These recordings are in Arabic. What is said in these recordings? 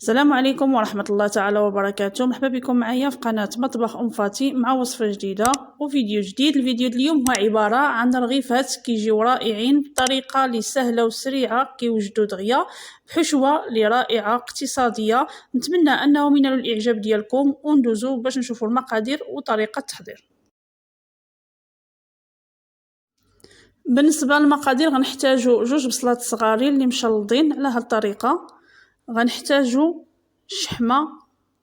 السلام عليكم ورحمة الله تعالى وبركاته. مرحبا بكم معايا في قناة مطبخ أم فاتي مع وصفة جديدة وفيديو جديد. الفيديو اليوم هو عبارة عن رغيفات كيجيو رائعين بطريقة اللي سهلة وسريعة، كيوجدوا دغيا بحشوة اللي رائعة اقتصادية. نتمنى أنهم ينالوا الإعجاب ديالكم وندوزو باش نشوفوا المقادير وطريقة التحضير. بالنسبة للمقادير غنحتاجو 2 بصلات صغارين اللي مشلضين على هاد الطريقة. غنحتاجو الشحمه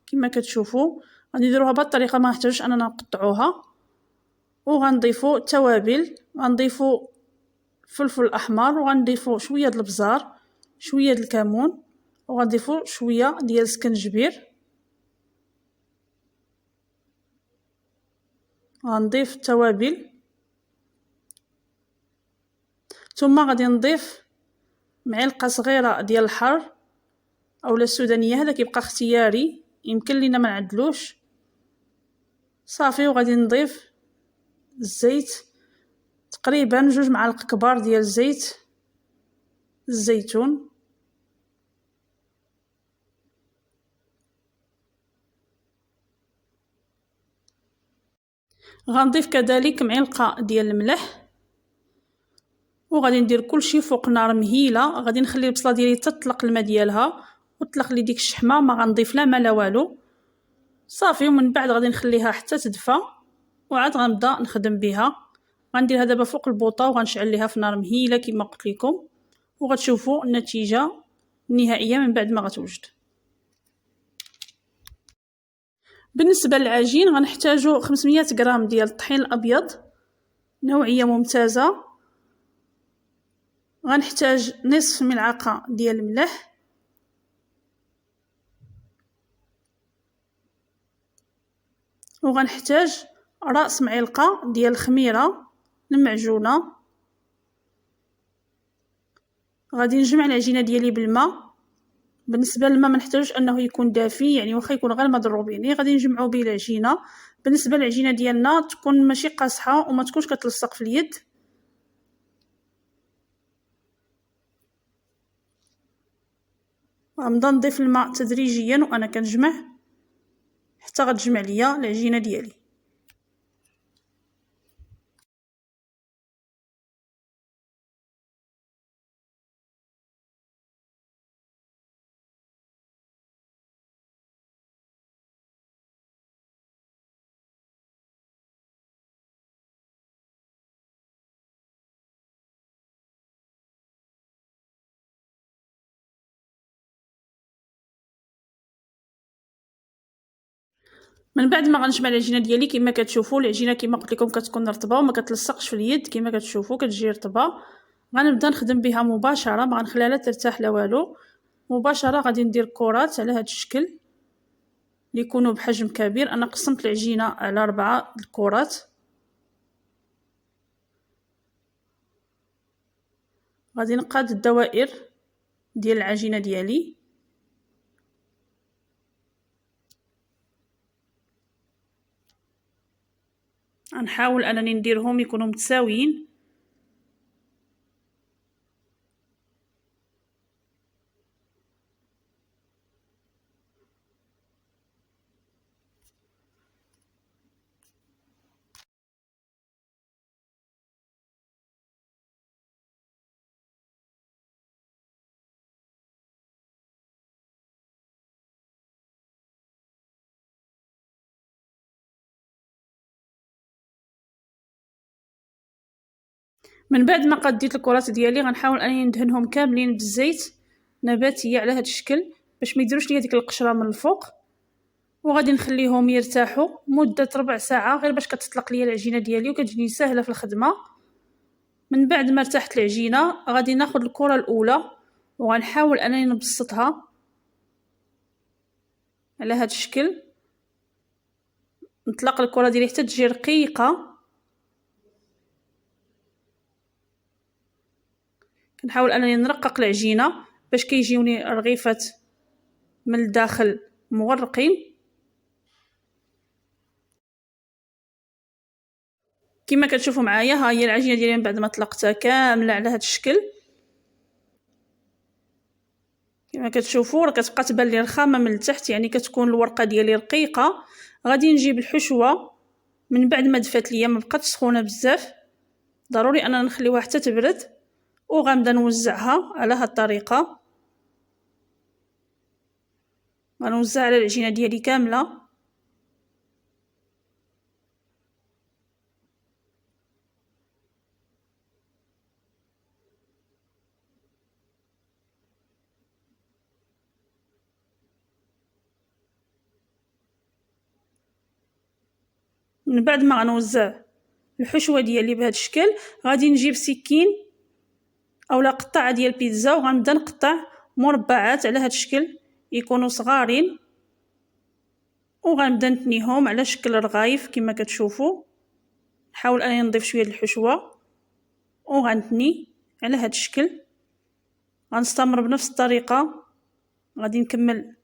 كما كتشوفوا، غادي نديروها بهاد الطريقه، ما نحتاجوش اننا نقطعوها. وغنضيفوا التوابل، غنضيفوا فلفل احمر، وغنضيفوا شويه د البزار، شويه د الكمون، وغنضيفوا شويه ديال السكنجبير. غنضيف التوابل، ثم غادي نضيف معلقه صغيره ديال الحر اولا السودانيه، هذا كيبقى اختياري، يمكن لينا ما نعدلوش صافي. وغادي نضيف الزيت، تقريبا 2 معالق كبار ديال زيت الزيتون. غنضيف كذلك معلقه ديال الملح، وغادي ندير كلشي فوق نار مهيله. غادي نخلي البصله ديالي تطلق الماء ديالها وتطلق لي ديك الشحمه، ما غنضيف لا ما لا والو صافي. ومن بعد غادي نخليها حتى تدفى وعاد غنبدا نخدم بها. غنديرها دابا فوق البوطه وغنشعل ليها في نار مهيله كما قلت لكم، وغتشوفوا النتيجه النهائيه من بعد ما غتوجد. بالنسبه للعجين غنحتاجو 500 غرام ديال الطحين الابيض نوعيه ممتازه. غنحتاج نصف ملعقه ديال الملح، وغنحتاج راس معلقه ديال الخميره المعجونه. غادي نجمع العجينه ديالي بالماء. بالنسبه للماء ما نحتاجوش انه يكون دافي، يعني واخا يكون غير مضروب، يعني غادي نجمعو به العجينه. بالنسبه للعجينه ديالنا تكون ماشي قاصحه وما تكونش كتلصق في اليد. غنبدا نضيف الماء تدريجيا وانا كنجمع حتى غتجمع ليا العجينه ديالي. من بعد ما غنجمع العجينه ديالي كما كتشوفوا، العجينه كما قلت لكم كتكون رطبه وما كتلصقش في اليد كما كتشوفوا، كتجي رطبه. غنبدا نخدم بها مباشره، ما غنخليها لا ترتاح لا والو. مباشره غادي ندير كرات على هذا الشكل اللي يكونوا بحجم كبير. انا قسمت العجينه على 4 الكرات. غادي نقاد الدوائر ديال العجينه ديالي. غنحاول انني نديرهم يكونوا متساويين. من بعد ما قديت الكرات ديالي غنحاول انني ندهنهم كاملين بالزيت نباتيه على هذا الشكل باش ما يديروش ليا ديك القشره من الفوق. وغادي نخليهم يرتاحوا مده ربع ساعه غير باش كتطلق ليا العجينه ديالي وكتجيني سهله في الخدمه. من بعد ما ارتاحت العجينه غادي ناخذ الكره الاولى وغنحاول انني نبسطها على هذا الشكل. نطلق الكره ديالي حتى تجي رقيقه. كنحاول انني نرقق العجينه باش كيجيوني رغيفات من الداخل مغرقين. كما كتشوفوا معايا ها هي العجينه ديالي من بعد ما طلقتها كامله على هذا الشكل. كما كتشوفوا راه كتبقى تبان لي رخامه من التحت، يعني كتكون الورقه ديالي رقيقه. غادي نجيب الحشوه من بعد ما دفات ليا، ما بقاتش سخونه بزاف، ضروري اننا نخليوها حتى تبرد، وغنبدا نوزعها على هاد الطريقه. غنوزع على العجينه ديالي كامله. من بعد ما غنوزع الحشوه ديالي بهذا الشكل، غادي نجيب سكين اولا قطعه ديال بيتزا وغنبدا نقطع مربعات على هذا الشكل، يكونوا صغارين، وغنبدا نتنيهم على شكل رغايف كما كتشوفوا. نحاول انني نضيف شويه الحشوه وغنتني على هذا الشكل. غنستمر بنفس الطريقه، غادي نكمل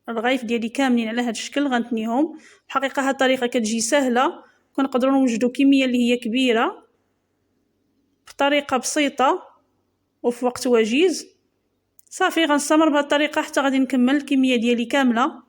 الرغايف ديالي كاملين على هذا الشكل غنتنيهم. الحقيقه هذه الطريقه كتجي سهله، كنقدروا نوجدوا كميه اللي هي كبيره بطريقه بسيطه وفي وقت وجيز. صافي غنستمر بهذه الطريقه حتى غادي نكمل الكميه ديالي كامله.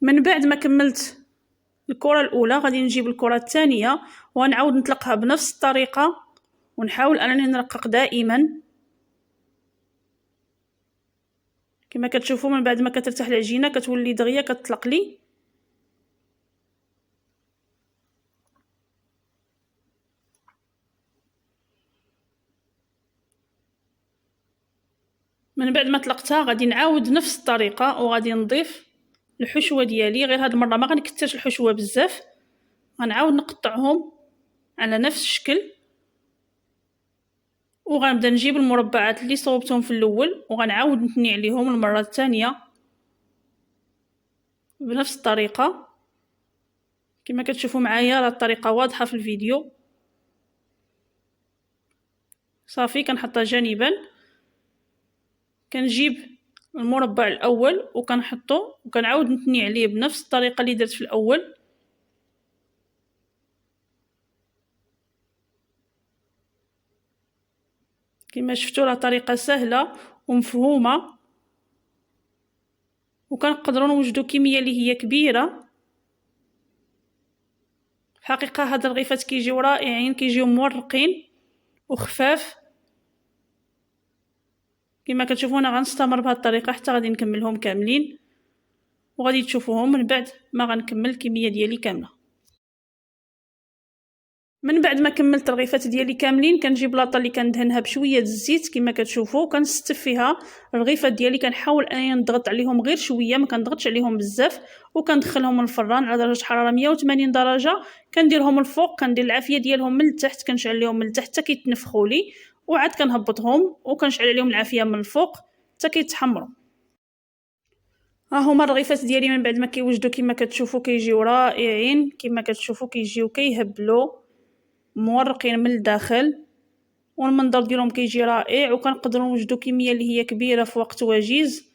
من بعد ما كملت الكرة الأولى غادي نجيب الكرة الثانية ونعاود نطلقها بنفس الطريقة، ونحاول أنني نرقق دائما كما كتشوفوا. من بعد ما كترتاح العجينة كتولي دغيا كتطلق لي. من بعد ما طلقتها غادي نعاود نفس الطريقة وغادي نضيف الحشوه ديالي، غير هاد المره ما غنكثرش الحشوه بزاف، غنعاود نقطعهم على نفس الشكل، وغنبدا نجيب المربعات اللي صوبتهم في الاول وغنعاود نثني عليهم المره الثانيه بنفس الطريقه كما كتشوفوا معايا. راه الطريقه واضحه في الفيديو. صافي كنحطها جانبا، كنجيب المربع الاول وكنحطو وكنعاود نثني عليه بنفس الطريقه اللي درت في الاول. كما شفتوا راه طريقه سهله ومفهومه، وكنقدروا نوجدوا كميه اللي هي كبيره. في الحقيقه هاد الرغيفات كيجيو رائعين، كيجيو مورقين وخفاف. كما كتشوفوا انا غنستمر بهذه الطريقه حتى غادي نكملهم كاملين، وغادي تشوفوهم من بعد ما غنكمل الكميه ديالي كامله. من بعد ما كملت الرغيفات ديالي كاملين كنجيب لاطه اللي كندهنها بشويه الزيت كما كتشوفوا، كنستف فيها الرغيفات ديالي، كنحاول انني نضغط عليهم غير شويه، ما كنضغطش عليهم بزاف، وكندخلهم الفران على درجه حراره 180 درجه. كنديرهم الفوق، كندير العافيه ديالهم من التحت، كنشعل لهم من التحت حتى كيتنفخوا لي، وعاد كنهبطهم وكنشعل عليهم العافيه من الفوق حتى كيتحمروا. ها هما الرغيفات ديالي من بعد ما كيوجدوا كما كتشوفوا كيجيو رائعين، كما كتشوفوا كيجيو كيهبلوا مورقين من الداخل، والمنظر ديالهم كيجي رائع، وكنقدروا نوجدوا كميه اللي هي كبيره في وقت وجيز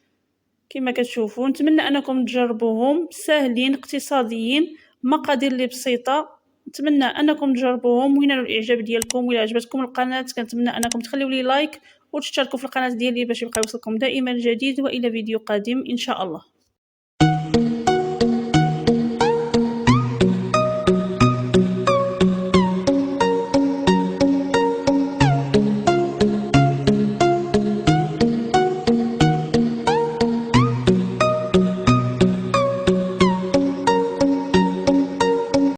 كما كتشوفوا. نتمنى انكم تجربوهم، ساهلين اقتصاديين، مقادير اللي بسيطه. نتمنى انكم تجربوهم وينالوا الاعجاب ديالكم. وإلا عجبتكم القناه كنتمنى انكم تخليوا لي لايك وتشتركوا في القناه ديالي باش يبقى يوصلكم دائما الجديد، والى فيديو قادم ان شاء الله.